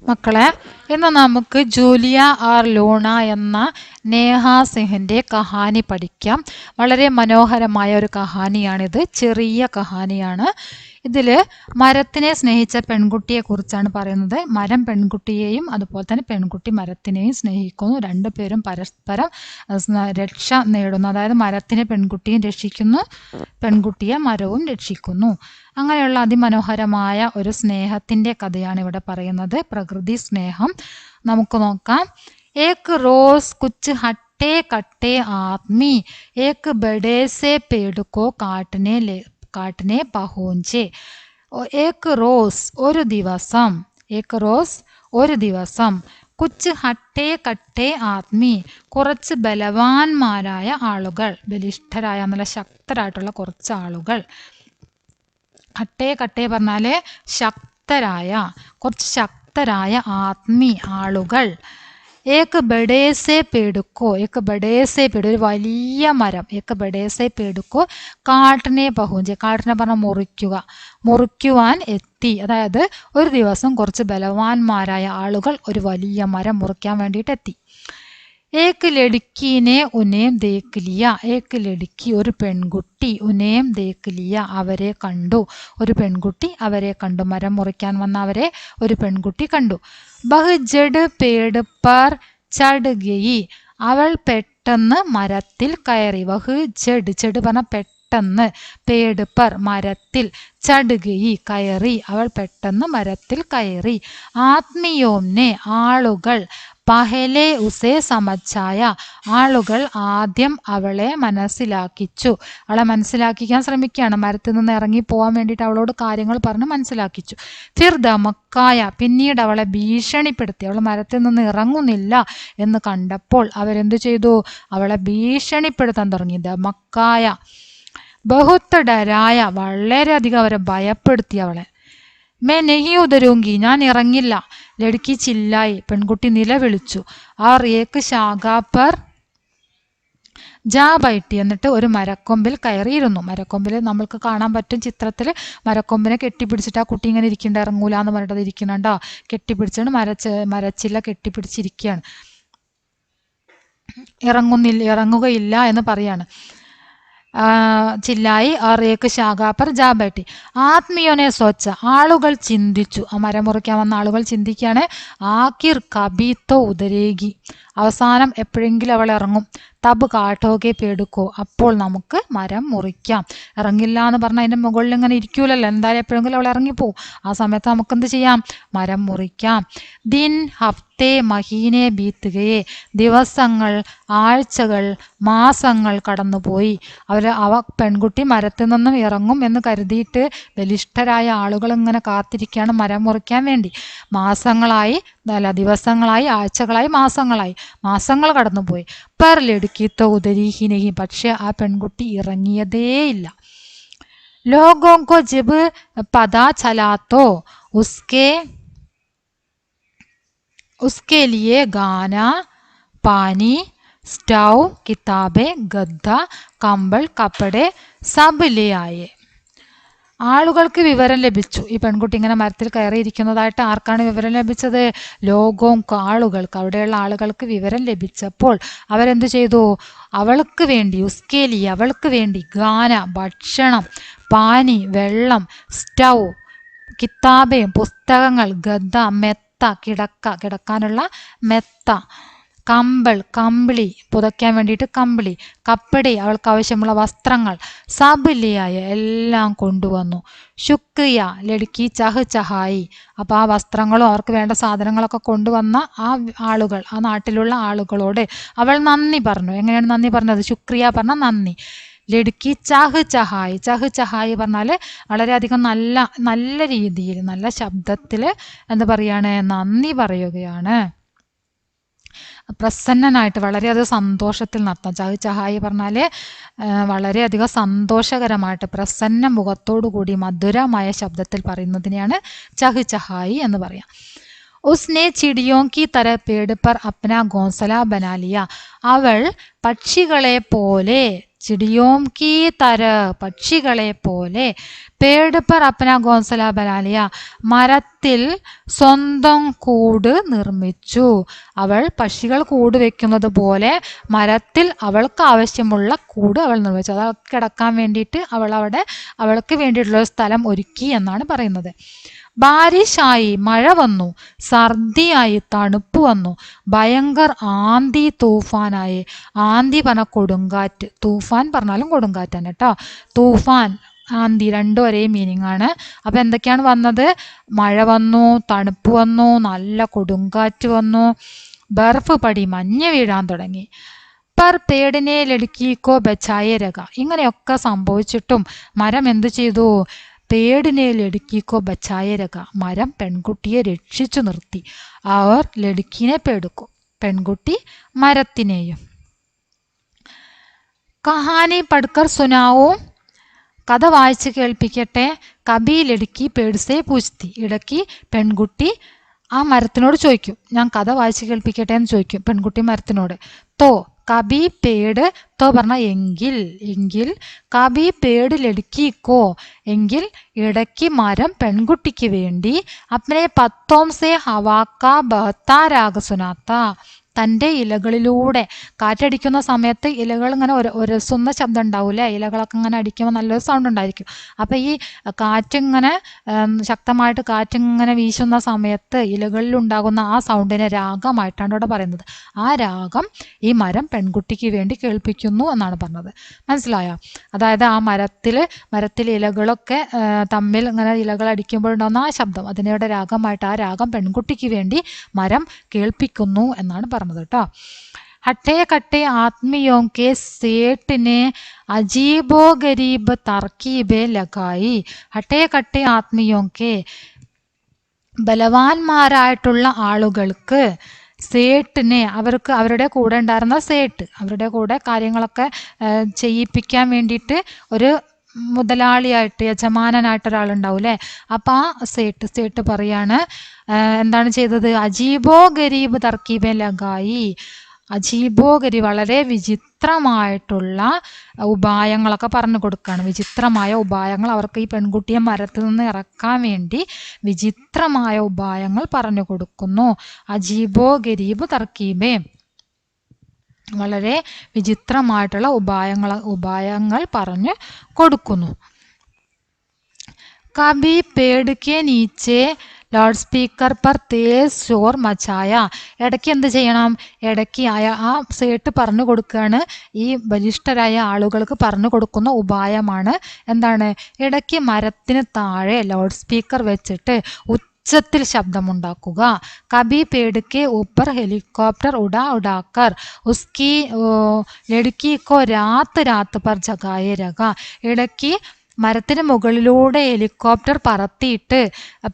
മക്കളെ, ഇന്ന് നമുക്ക് ജൂലിയ ആർ ലൂണ എന്ന നേഹ സിംഹിൻ്റെ കഹാനി പഠിക്കാം. വളരെ മനോഹരമായ ഒരു കഹാനിയാണിത്. ചെറിയ കഹാനിയാണ്. ഇതിൽ മരത്തിനെ സ്നേഹിച്ച പെൺകുട്ടിയെക്കുറിച്ചാണ് പറയുന്നത്. മരം പെൺകുട്ടിയെയും അതുപോലെ തന്നെ പെൺകുട്ടി മരത്തിനെയും സ്നേഹിക്കുന്നു. രണ്ടുപേരും പരസ്പരം രക്ഷ നേടുന്നു. അതായത് മരത്തിനെ പെൺകുട്ടിയും രക്ഷിക്കുന്നു, പെൺകുട്ടിയെ മരവും രക്ഷിക്കുന്നു. അങ്ങനെയുള്ള അതിമനോഹരമായ ഒരു സ്നേഹത്തിൻ്റെ കഥയാണ് ഇവിടെ പറയുന്നത്. പ്രകൃതി സ്നേഹം നമുക്ക് നോക്കാം. एक रोज कुछ हट्टे कट्टे आदमी एक बड़े से पेड़ को काटने पहुंचे. एक रोज ഒരു ദിവസം കുച്ച് ഹട്ടേ കട്ടേ ആത്മി കുറച്ച് ബലവാന്മാരായ ആളുകൾ, ബലിഷ്ഠരായ നല്ല ശക്തരായിട്ടുള്ള കുറച്ച് ആളുകൾ. ഹട്ടേ കട്ടേ പറഞ്ഞാല് ശക്തരായ, കുറച്ച് ശക്തരായ ആത്മി ആളുകൾ. एक बड़े से पेड़ को, ഒരു വലിയ മരം, एक बड़े से पेड़ को കാട്ടിനെ പഹുഞ്ചെ, കാട്ടിനെ പറഞ്ഞാൽ മുറിക്കുവാൻ എത്തി. അതായത് ഒരു ദിവസം കുറച്ച് ബലവാന്മാരായ ആളുകൾ ഒരു വലിയ മരം മുറിക്കാൻ വേണ്ടിയിട്ട് എത്തി. ഏക് ലടുക്കീനെ ഉനേം ദേഖ് ലിയ, ഏക് ലടുക്കി ഒരു പെൺകുട്ടി, ഉനേം ദേഖ് ലിയ അവരെ കണ്ടു, ഒരു പെൺകുട്ടി അവരെ കണ്ടു, മരം മുറിക്കാൻ വന്ന അവരെ ഒരു പെൺകുട്ടി കണ്ടു. ബഹ് ജഡ് പേട് പർ ചട് ഗയി, അവൾ പെട്ടെന്ന് മരത്തിൽ കയറി. ബഹ് ജഡ് പറഞ്ഞ പെട്ടെന്ന്, പേട് പർ മരത്തിൽ, ചട് ഗയി കയറി, അവൾ പെട്ടെന്ന് മരത്തിൽ കയറി. ആത്മീയോംനെ ആളുകൾ, പഹലെ ഉസേ സമച്ചായ ആളുകൾ ആദ്യം അവളെ മനസ്സിലാക്കിച്ചു, അവളെ മനസ്സിലാക്കിക്കാൻ ശ്രമിക്കുകയാണ്. മരത്തിൽ നിന്ന് ഇറങ്ങി പോകാൻ വേണ്ടിയിട്ട് അവളോട് കാര്യങ്ങൾ പറഞ്ഞ് മനസ്സിലാക്കിച്ചു. ഫിർ ദമക്കായ പിന്നീട് അവളെ ഭീഷണിപ്പെടുത്തി. അവൾ മരത്തിൽ നിന്ന് ഇറങ്ങുന്നില്ല എന്ന് കണ്ടപ്പോൾ അവരെന്തു ചെയ്തു? അവളെ ഭീഷണിപ്പെടുത്താൻ തുടങ്ങി. ദമക്കായ ബഹുത്ത് ഡരായ വളരെയധികം അവരെ ഭയപ്പെടുത്തി അവളെ. മേ നെഹി ഉതരൂങ്കി ഞാൻ ഇറങ്ങില്ല. ലടുക്കി ചില്ലായി പെൺകുട്ടി നിലവിളിച്ചു. ആർ ഏക്ക് ശാഖാപ്പർ ജാ ബൈട്ടി എന്നിട്ട് ഒരു മരക്കൊമ്പിൽ കയറിയിരുന്നു. മരക്കൊമ്പിൽ നമ്മൾക്ക് കാണാൻ പറ്റും ചിത്രത്തിൽ. മരക്കൊമ്പിനെ കെട്ടിപ്പിടിച്ചിട്ട് ആ കുട്ടി ഇങ്ങനെ ഇരിക്കണ്ട, ഇറങ്ങൂല എന്ന് പറഞ്ഞിട്ട് ഇരിക്കുന്നുണ്ടോ, കെട്ടിപ്പിടിച്ചാണ് മരച്ചില്ല കെട്ടിപ്പിടിച്ചിരിക്കുകയാണ്. ഇറങ്ങുകയില്ല എന്ന് പറയാണ്. ചില്ലായി ആർ ഏക്ക് ശാഖാപ്പർ ജാ ബൈട്ടി. ആത്മീയോനെ സ്വച്ഛ ആളുകൾ ചിന്തിച്ചു, ആ മരം മുറിക്കാൻ വന്ന ആളുകൾ ചിന്തിക്കുകയാണ്. ആക്കിർ കബീത്തോ ഉദരേകി അവസാനം എപ്പോഴെങ്കിലും അവൾ ഇറങ്ങും. തബ് കാട്ടോകെ പേടുക്കോ അപ്പോൾ നമുക്ക് മരം മുറിക്കാം. ഇറങ്ങില്ല എന്ന് പറഞ്ഞാൽ അതിൻ്റെ മുകളിൽ ഇങ്ങനെ ഇരിക്കൂലല്ലോ, എന്തായാലും എപ്പോഴെങ്കിലും അവൾ ഇറങ്ങിപ്പോവും. ആ സമയത്ത് നമുക്ക് എന്ത് ചെയ്യാം? മരം മുറിക്കാം. ദിൻ ഹഫ്തേ മഹീനെ ബീത്തുകയെ ദിവസങ്ങൾ, ആഴ്ചകൾ, മാസങ്ങൾ കടന്നുപോയി. അവ പെൺകുട്ടി മരത്തിൽ നിന്നും ഇറങ്ങും എന്ന് കരുതിയിട്ട് ബലിഷ്ഠരായ ആളുകൾ ഇങ്ങനെ കാത്തിരിക്കുകയാണ് മരം മുറിക്കാൻ വേണ്ടി. ദിവസങ്ങളായി, ആഴ്ചകളായി, മാസങ്ങൾ കടന്നുപോയി. പർ ലടുക്കിത്തോ ഉദരീഹിനെഹി പക്ഷെ ആ പെൺകുട്ടി ഇറങ്ങിയതേയില്ല. ലോഗോങ്കോ ജബ് പതാ ചലാത്തോ ഉസ്കെ ലിയെ ഗാന, പാനി, സ്റ്റൗ, കിതാബെ, ഗദ്ദ, കമ്പൾ, കപ്പടെ സബ് ലേ ആയേ. ആളുകൾക്ക് വിവരം ലഭിച്ചു. ഈ പെൺകുട്ടി ഇങ്ങനെ മരത്തിൽ കയറിയിരിക്കുന്നതായിട്ട് ആർക്കാണ് വിവരം ലഭിച്ചത്? ലോകോങ്ക് ആളുകൾക്ക്, അവിടെയുള്ള ആളുകൾക്ക് വിവരം ലഭിച്ചപ്പോൾ അവരെന്തു ചെയ്തു? അവൾക്ക് വേണ്ടി, ഉസ്കേലി അവൾക്ക് വേണ്ടി, ഗാന ഭക്ഷണം, പാനി വെള്ളം, സ്റ്റൗ കിതാബയും പുസ്തകങ്ങൾ, ഗദ്ദ മെത്ത കിടക്കാനുള്ള മെത്ത, കമ്പൾ കമ്പിളി പുതയ്ക്കാൻ വേണ്ടിയിട്ട് കമ്പിളി, കപ്പടി അവൾക്ക് ആവശ്യമുള്ള വസ്ത്രങ്ങൾ, സബിലിയായ എല്ലാം കൊണ്ടുവന്നു. ശുക്രിയ ലടുക്കി ചഹായി അപ്പോൾ ആ വസ്ത്രങ്ങളും അവർക്ക് വേണ്ട സാധനങ്ങളൊക്കെ കൊണ്ടുവന്ന ആ ആളുകൾ, ആ നാട്ടിലുള്ള ആളുകളോട് അവൾ നന്ദി പറഞ്ഞു. എങ്ങനെയാണ് നന്ദി പറഞ്ഞത്? ശുക്രിയ പറഞ്ഞാൽ നന്ദി. ലടുക്കി ചഹായി പറഞ്ഞാൽ വളരെയധികം നല്ല രീതിയിൽ, നല്ല ശബ്ദത്തിൽ എന്താ പറയാണ്? നന്ദി പറയുകയാണ്. പ്രസന്നനായിട്ട് വളരെയധികം സന്തോഷത്തിൽ നടത്താം. ചഹായി പറഞ്ഞാൽ വളരെയധികം സന്തോഷകരമായിട്ട് പ്രസന്ന മുഖത്തോടു കൂടി മധുരമായ ശബ്ദത്തിൽ പറയുന്നതിനെയാണ് ചഹായി എന്ന് പറയാം. ഉസ്നെ ചിടിയോം കി തര പേട് പർ അപ്ന ഗോസല ബനാലിയ അവൾ പക്ഷികളെ പോലെ ചിടിയോം കീ തര പക്ഷികളെ പോലെ പേട് പർ അപ്പന ഗോൻസല ബനാലിയ മരത്തിൽ സ്വന്തം കൂട് നിർമ്മിച്ചു. അവൾ പക്ഷികൾ കൂട് വെക്കുന്നത് പോലെ മരത്തിൽ അവൾക്ക് ആവശ്യമുള്ള കൂട് അവൾ നിർമ്മിച്ചു. അത് കിടക്കാൻ വേണ്ടിയിട്ട് അവൾക്ക് വേണ്ടിയിട്ടുള്ള സ്ഥലം ഒരുക്കി എന്നാണ് പറയുന്നത്. ബാരിഷായി മഴ വന്നു, സർദിയായി തണുപ്പ് വന്നു, ഭയങ്കർ ആന്തി തൂഫാനായി. ആന്തി പറഞ്ഞ കൊടുങ്കാറ്റ്, തൂഫാൻ പറഞ്ഞാലും കൊടുങ്കാറ്റാണ് കേട്ടോ. തൂഫാൻ ആന്തി രണ്ടും ഒരേ മീനിങ് ആണ്. അപ്പൊ എന്തൊക്കെയാണ് വന്നത്? മഴ വന്നു, തണുപ്പ് വന്നു, നല്ല കൊടുങ്കാറ്റ് വന്നു, ബർഫ് പടി മഞ്ഞ് വീഴാൻ തുടങ്ങി. പർ പേടിനെ ലടുക്കിക്കോ ബച്ചായ രക. ഇങ്ങനെയൊക്കെ സംഭവിച്ചിട്ടും മരം എന്തു ചെയ്തു? പേടിനെ ലടുക്കിക്കോ ബച്ചായ രക. മരം പെൺകുട്ടിയെ രക്ഷിച്ചു നിർത്തി. അവർ ലടുക്കിനെ പേടുക്കും, പെൺകുട്ടി മരത്തിനെയും. കഹാനി പഠിക്കർ സുനാവോ. കഥ വായിച്ച് കേൾപ്പിക്കട്ടെ. കബി ലടുക്കി പേടിസേ പൂച്ച്തി. ഇടയ്ക്ക് പെൺകുട്ടി ആ മരത്തിനോട് ചോദിക്കും, ഞാൻ കഥ വായിച്ച് കേൾപ്പിക്കട്ടെ എന്ന് ചോദിക്കും പെൺകുട്ടി മരത്തിനോട്. തോ കബി പേട്, തോ പറഞ്ഞ എങ്കിൽ, കബി പേട് ലടുക്കിക്കോ എങ്കിൽ ഇടയ്ക്ക് മരം പെൺകുട്ടിക്ക് വേണ്ടി അപ്പനെ പത്തോം സേ ഹവാക്ക ബഹത്താ രാഗ സുനാത്ത. തൻ്റെ ഇലകളിലൂടെ കാറ്റടിക്കുന്ന സമയത്ത് ഇലകൾ ഇങ്ങനെ ഒരസുന്ന ശബ്ദം ഉണ്ടാവില്ലേ, ഇലകളൊക്കെ ഇങ്ങനെ അടിക്കുമ്പോൾ നല്ലൊരു സൗണ്ട് ഉണ്ടായിരിക്കും. അപ്പം ഈ കാറ്റിങ്ങനെ ശക്തമായിട്ട് കാറ്റിങ്ങനെ വീശുന്ന സമയത്ത് ഇലകളിലുണ്ടാകുന്ന ആ സൗണ്ടിനെ രാഗമായിട്ടാണ് ഇവിടെ പറയുന്നത്. ആ രാഗം ഈ മരം പെൺകുട്ടിക്ക് വേണ്ടി കേൾപ്പിക്കുന്നു എന്നാണ് പറഞ്ഞത്. മനസ്സിലായോ? അതായത് ആ മരത്തിൽ ഇലകളൊക്കെ തമ്മിൽ ഇങ്ങനെ ഇലകൾ അടിക്കുമ്പോഴുണ്ടാകുന്ന ആ ശബ്ദം, അതിനയുടെ രാഗമായിട്ട് ആ രാഗം പെൺകുട്ടിക്ക് വേണ്ടി മരം കേൾപ്പിക്കുന്നു എന്നാണ് പറഞ്ഞത് കേട്ടോ. हट्टे कट्टे आदमियों के सेठ ने अजीबो गरीब तरकीबें लगाई. हट्टे कट्टे आदमियों के ബലവാന്മാരായിട്ടുള്ള ആളുകൾക്ക് സേട്ടിനെ, അവരുടെ കൂടെ ഉണ്ടായിരുന്ന സേട്ട്, അവരുടെ കൂടെ കാര്യങ്ങളൊക്കെ ചെയ്യിപ്പിക്കാൻ വേണ്ടിയിട്ട് ഒരു മുതലാളിയായിട്ട് യജമാനനായിട്ട് ഒരാളുണ്ടാവും അല്ലേ. അപ്പം ആ സേട്ട് പറയാണ് എന്താണ് ചെയ്തത്? അജീബോ ഗരീബ് തർക്കീബെ ലഗായി. അജീബോ ഗരീബ് വളരെ വിചിത്രമായിട്ടുള്ള ഉപായങ്ങളൊക്കെ പറഞ്ഞു കൊടുക്കുകയാണ്. വിചിത്രമായ ഉപായങ്ങൾ അവർക്ക് ഈ പെൺകുട്ടിയെ മരത്തിൽ നിന്ന് ഇറക്കാൻ വേണ്ടി വിചിത്രമായ ഉപായങ്ങൾ പറഞ്ഞു കൊടുക്കുന്നു. അജീബോ ഗരീബ് തർക്കീബെ, വളരെ വിചിത്രമായിട്ടുള്ള ഉപായങ്ങൾ പറഞ്ഞു കൊടുക്കുന്നു. കബി പേട് കെ നീച്ചെ ലൗഡ് സ്പീക്കർ പർ തേസ് ഷോർ മച്ചായ. ഇടയ്ക്ക് എന്ത് ചെയ്യണം? ഇടയ്ക്ക് ആ സേട്ട് പറഞ്ഞു കൊടുക്കുകയാണ്, ഈ ബലിഷ്ഠരായ ആളുകൾക്ക് പറഞ്ഞു കൊടുക്കുന്ന ഉപായമാണ്. എന്താണ്? ഇടയ്ക്ക് മരത്തിന് താഴെ ലൗഡ് സ്പീക്കർ വെച്ചിട്ട് ഉച്ചത്തിൽ ശബ്ദമുണ്ടാക്കുക. കബി പേടുക്കെ ഊപ്പർ ഹെലികോപ്റ്റർ ഉടാക്കർ ഉസ്കി ലടുക്കി കോ രാത്ത് പർ ജഗായെ രക. ഇടയ്ക്ക് മരത്തിന് മുകളിലൂടെ ഹെലികോപ്റ്റർ പറത്തിയിട്ട്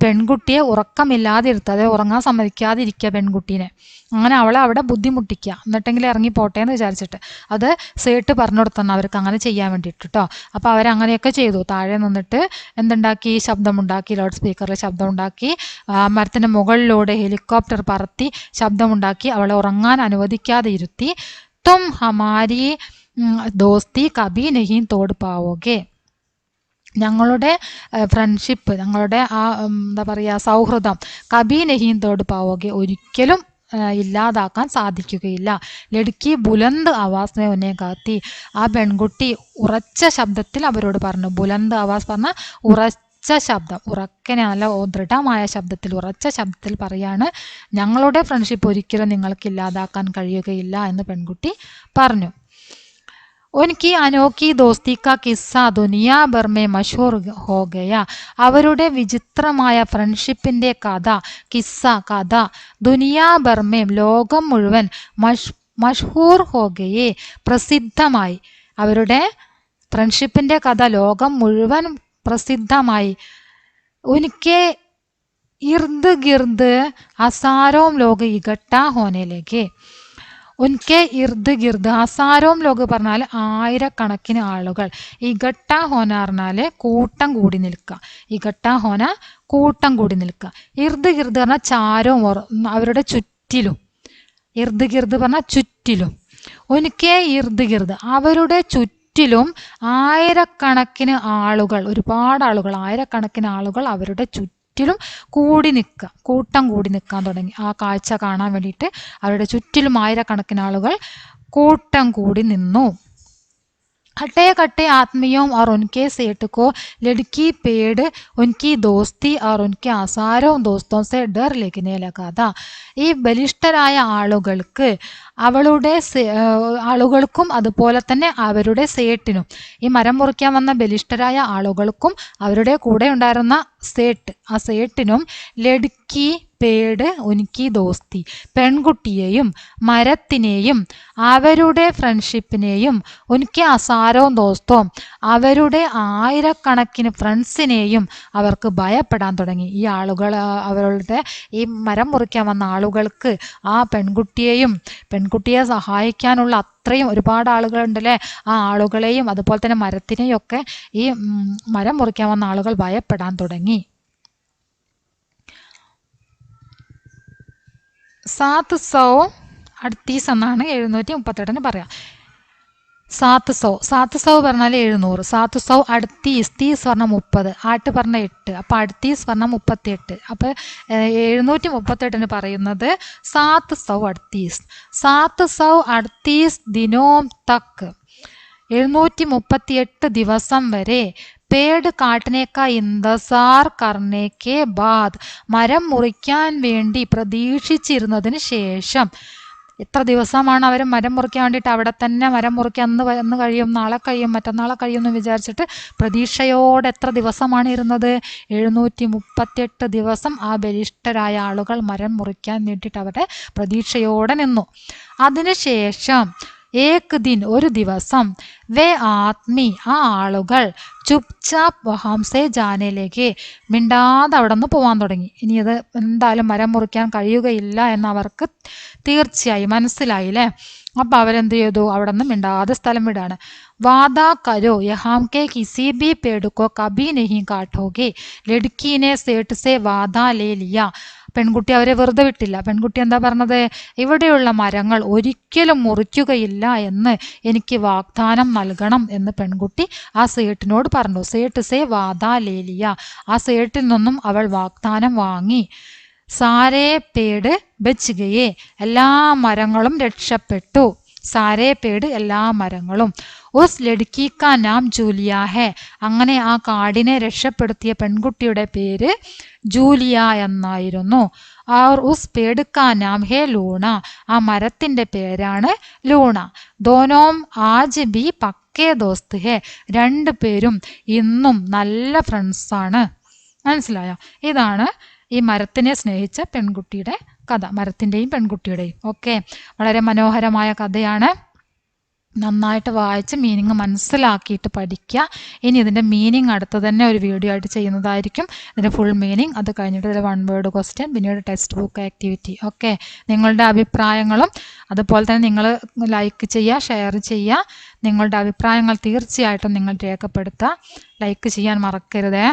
പെൺകുട്ടിയെ ഉറക്കമില്ലാതിരുത്തുക, അതായത് ഉറങ്ങാൻ സമ്മതിക്കാതിരിക്കുക പെൺകുട്ടീനെ. അങ്ങനെ അവളെ അവിടെ ബുദ്ധിമുട്ടിക്കുക, എന്നിട്ടെങ്കിലും ഇറങ്ങി പോട്ടെ എന്ന് വിചാരിച്ചിട്ട്. അത് സേട്ട് പറഞ്ഞു കൊടുത്തന്നെ അവർക്ക് അങ്ങനെ ചെയ്യാൻ വേണ്ടിയിട്ട് കേട്ടോ. അപ്പോൾ അവരങ്ങനെയൊക്കെ ചെയ്തു. താഴെ നിന്നിട്ട് എന്തുണ്ടാക്കി? ശബ്ദമുണ്ടാക്കി, ലൗഡ് സ്പീക്കറിൽ ശബ്ദമുണ്ടാക്കി, മരത്തിൻ്റെ മുകളിലൂടെ ഹെലികോപ്റ്റർ പറത്തി ശബ്ദമുണ്ടാക്കി അവളെ ഉറങ്ങാൻ അനുവദിക്കാതെ ഇരുത്തി. തും ഹമാരി ദോസ്തി കബി നഹീം തോട് പാവോगे. ഞങ്ങളുടെ ഫ്രണ്ട്ഷിപ്പ്, ഞങ്ങളുടെ ആ എന്താ പറയുക സൗഹൃദം, കബി നഹീം തോട് പാവോगे, ഒരിക്കലും ഇല്ലാതാക്കാൻ സാധിക്കുകയില്ല. ലടുക്കി ബുലന്ത് ആവാസ് മേ ഉന്നെ കാത്തി. ആ പെൺകുട്ടി ഉറച്ച ശബ്ദത്തിൽ അവരോട് പറഞ്ഞു. ബുലന്ത് ആവാസ് പറഞ്ഞാൽ ഉറച്ച ശബ്ദം, ഉറക്കനെ നല്ല ദൃഢമായ ശബ്ദത്തിൽ, ഉറച്ച ശബ്ദത്തിൽ പറയാണ്, ഞങ്ങളുടെ ഫ്രണ്ട്ഷിപ്പ് ഒരിക്കലും നിങ്ങൾക്ക് ഇല്ലാതാക്കാൻ കഴിയുകയില്ല എന്ന് പെൺകുട്ടി പറഞ്ഞു. ഉൻകി അനോഖി ദോസ്തി കാ കിസ്സ ദുനിയാ ഭർ മേ മഷൂർ ഹോ ഗയാ. അവരുടെ വിചിത്രമായ ഫ്രണ്ട്ഷിപ്പിൻ്റെ കഥ ദുനിയാ ഭർ മേ, ലോകം മുഴുവൻ, മഷ്ഹൂർ ഹോ ഗയേ, പ്രസിദ്ധമായി. അവരുടെ ഫ്രണ്ട്ഷിപ്പിൻ്റെ കഥ ലോകം മുഴുവൻ പ്രസിദ്ധമായി. ഉൻകെ ഇർദ് ഗിർദ് ഹസാരോം ലോക ഇകട്ടാ ഹോനെ ലഗേ. ഉൻകെ ഇർദ് ഗിർദ്, ഹസാരോം ലോക് പറഞ്ഞാൽ ആയിരക്കണക്കിന് ആളുകൾ, ഇഗട്ട ഹോന പറഞ്ഞാൽ കൂട്ടം കൂടി നിൽക്കുക, ഇഗട്ട ഹോന കൂട്ടം കൂടി നിൽക്കുക. ഇർദ് ഗിർദ് പറഞ്ഞാൽ ചാരവും അവരുടെ ചുറ്റിലും, ഇർദ് ഗിർദ് പറഞ്ഞാൽ ചുറ്റിലും. ഉൻകെ ഇർദ് ഗിർദ് അവരുടെ ചുറ്റിലും ആയിരക്കണക്കിന് ആളുകൾ, ഒരുപാട് ആളുകൾ, ആയിരക്കണക്കിന് ആളുകൾ അവരുടെ ചുറ്റിലും കൂടി നിൽക്കുക, കൂട്ടം കൂടി നിൽക്കാൻ തുടങ്ങി. ആ കാഴ്ച കാണാൻ വേണ്ടിയിട്ട് അവരുടെ ചുറ്റിലും ആയിരക്കണക്കിന് ആളുകൾ കൂട്ടം കൂടി നിന്നു. हटे कट्टे आदमियों और उनके सेठ को लड़की पेड़ उनकी दोस्ती और उनके आसारों दोस्तों से डर लगने लगा था. ഈ ബലിഷ്ഠരായ ആളുകൾക്ക് ആളുകൾക്കും അതുപോലെ തന്നെ അവരുടെ സേട്ടിനും, ഈ മരം മുറിക്കാൻ വന്ന ബലിഷ്ഠരായ ആളുകൾക്കും അവരുടെ കൂടെ ഉണ്ടായിരുന്ന സേട്ട്, ആ സേട്ടിനും ലടുക്കി പേട് ഉനിക്കി ദോസ്തി, പെൺകുട്ടിയെയും മരത്തിനെയും അവരുടെ ഫ്രണ്ട്ഷിപ്പിനെയും ഉനിക്ക് അസാരവും ദോസ്തവും അവരുടെ ആയിരക്കണക്കിന് ഫ്രണ്ട്സിനെയും അവർക്ക് ഭയപ്പെടാൻ തുടങ്ങി. ഈ ആളുകൾ, അവരുടെ ഈ മരം മുറിക്കാൻ വന്ന ആളുകൾക്ക് ആ പെൺകുട്ടിയെ സഹായിക്കാനുള്ള അത്രയും ഒരുപാട് ആളുകളുണ്ടല്ലേ, ആ ആളുകളെയും അതുപോലെ തന്നെ മരത്തിനെയും ഒക്കെ ഈ മരം മുറിക്കാൻ വന്ന ആളുകൾ ഭയപ്പെടാൻ തുടങ്ങി. 738 എന്നാണ് 738 പറയാം. 700 പറഞ്ഞാൽ 700. 738 തീസ് പറഞ്ഞാൽ 30, ആട്ട് പറഞ്ഞ 8, അപ്പം 38 പറഞ്ഞാൽ 38. അപ്പം 738 പറയുന്നത് 738. 738 ദിനോം തക്ക്, 738 ദിവസം വരെ पेड़ काटने का इंतजार करने के बाद, മരം മുറിക്കാൻ വേണ്ടി പ്രതീക്ഷിച്ചിരുന്നതിന് ശേഷം, എത്ര ദിവസമാണ് അവർ മരം മുറിക്കാൻ വേണ്ടിയിട്ട് അവിടെ തന്നെ മരം മുറിക്കാൻ, അന്ന് കഴിയും, നാളെ കഴിയും, മറ്റന്നാളെ കഴിയും എന്ന് വിചാരിച്ചിട്ട് പ്രതീക്ഷയോടെ എത്ര ദിവസമാണ് ഇരുന്നത്? 738 ദിവസം ആ ബലിഷ്ഠരായ ആളുകൾ മരം മുറിക്കാൻ വേണ്ടിയിട്ട് അവരുടെ പ്രതീക്ഷയോടെ നിന്നു. അതിനുശേഷം ഏക് ദിൻ, ഒരു ദിവസം, വേ ആദ്മി, ആ ആളുകൾ ചുപ്ചാപ്പ് വഹാംസെ ജാനയിലേക്ക്, മിണ്ടാതെ അവിടെ നിന്ന് പോകാൻ തുടങ്ങി. ഇനി ഇത് എന്തായാലും മരം മുറിക്കാൻ കഴിയുകയില്ല എന്ന് അവർക്ക് തീർച്ചയായി മനസ്സിലായില്ലേ. അപ്പം അവരെന്ത് ചെയ്തു? അവിടെ നിന്ന് മിണ്ടാതെ സ്ഥലം വിടാണ്. വാദാ കരോ യഹാം കെ കിസി ബി പേടുക്കോ കബി നെഹി കാട്ടോगे, ലഡ്കീനെ സേട്ട് സെ വാദാ ലേ ലിയ. പെൺകുട്ടി അവരെ വെറുതെ വിട്ടില്ല. പെൺകുട്ടി എന്താ പറഞ്ഞത്? ഇവിടെയുള്ള മരങ്ങൾ ഒരിക്കലും മുറിക്കുകയില്ല എന്ന് എനിക്ക് വാഗ്ദാനം നൽകണം എന്ന് പെൺകുട്ടി ആ സേട്ടിനോട് പറഞ്ഞു. സേട്ട് സേ വാദാ ലേ ലിയ, ആ സേട്ടിൽ നിന്നും അവൾ വാഗ്ദാനം വാങ്ങി. സാരേ പേട് ബച്ച് ഗയേ, എല്ലാ മരങ്ങളും രക്ഷപ്പെട്ടു. സാരേ പേട്, എല്ലാ മരങ്ങളും. ഉസ് ലഡ്കി കാ നാം ജൂലിയ ഹെ, അങ്ങനെ ആ കാടിനെ രക്ഷപ്പെടുത്തിയ പെൺകുട്ടിയുടെ പേര് ജൂലിയ എന്നായിരുന്നു. और उस पेड़ का नाम है ലൂണ, ആ മരത്തിന്റെ പേരാണ് ലൂണ. ദോനോം ആജ് ബി പക്കേ ദോസ്ത് ഹെ, രണ്ടു പേരും ഇന്നും നല്ല ഫ്രണ്ട്സാണ്. മനസ്സിലായോ? ഇതാണ് ഈ മരത്തിനെ സ്നേഹിച്ച പെൺകുട്ടിയുടെ കഥ, മരത്തിൻ്റെയും പെൺകുട്ടിയുടെയും. ഓക്കെ, വളരെ മനോഹരമായ കഥയാണ്. നന്നായിട്ട് വായിച്ച് മീനിങ് മനസ്സിലാക്കിയിട്ട് പഠിക്കുക. ഇനി ഇതിൻ്റെ മീനിങ് അടുത്ത് തന്നെ ഒരു വീഡിയോ ആയിട്ട് ചെയ്യുന്നതായിരിക്കും. ഇതിൻ്റെ ഫുൾ മീനിങ്, അത് കഴിഞ്ഞിട്ട് ഇതിൽ 1 വേർഡ് ക്വസ്റ്റ്യൻ, പിന്നീട് ടെക്സ്റ്റ് ബുക്ക് ആക്ടിവിറ്റി. ഓക്കെ, നിങ്ങളുടെ അഭിപ്രായങ്ങളും അതുപോലെ തന്നെ നിങ്ങൾ ലൈക്ക് ചെയ്യുക, ഷെയർ ചെയ്യുക. നിങ്ങളുടെ അഭിപ്രായങ്ങൾ തീർച്ചയായിട്ടും നിങ്ങൾ രേഖപ്പെടുത്തുക. ലൈക്ക് ചെയ്യാൻ മറക്കരുതേ.